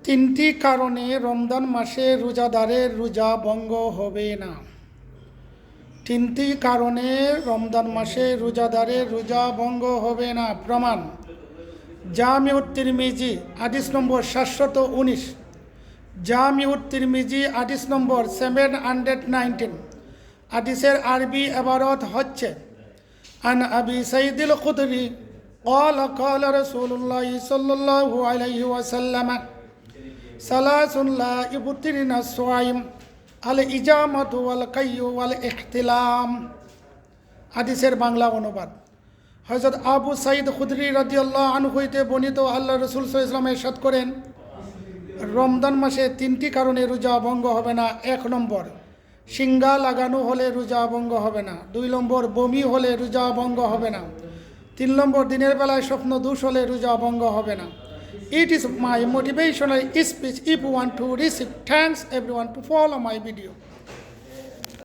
তিনটি কারণে রমজান মাসে রোজাদারের রোজা ভঙ্গ হবে না। তিনটি কারণে রমজান মাসে রোজাদারের রোজা ভঙ্গ হবে না। প্রমাণ: জামিউত তিরমিজি হাদিস নম্বর 719, জামিউত তিরমিজি হাদিস নম্বর 719। হাদিসের আরবি ইবারত হচ্ছে, আন আবি সাইদিল খুদরি قال قال رسول الله صلى الله عليه وسلم ثلاث لا يبطلن الصائم الإجامة والقي والاحتلام। হাদিসের বাংলা অনুবাদ: হযরত আবু সাঈদ খুদরি রাদিয়াল্লাহু আনহু হইতে বর্ণিত, আল্লাহ রাসূল সাল্লাল্লাহু আলাইহি ওয়াসাল্লাম ইরশাদ করেন, রমজান মাসে তিনটি কারণে রোজা ভঙ্গ হবে না। 1 নম্বর, সিঙ্গা লাগানো হলে রোজা ভঙ্গ হবে না। 2 নম্বর, বমি হলে রোজা ভঙ্গ হবে না। 3 নম্বর, দিনের বেলায় স্বপ্ন দোষ হলে রোজা ভঙ্গ হবে না। It is my motivational speech. If you want to receive, thanks everyone to follow my video.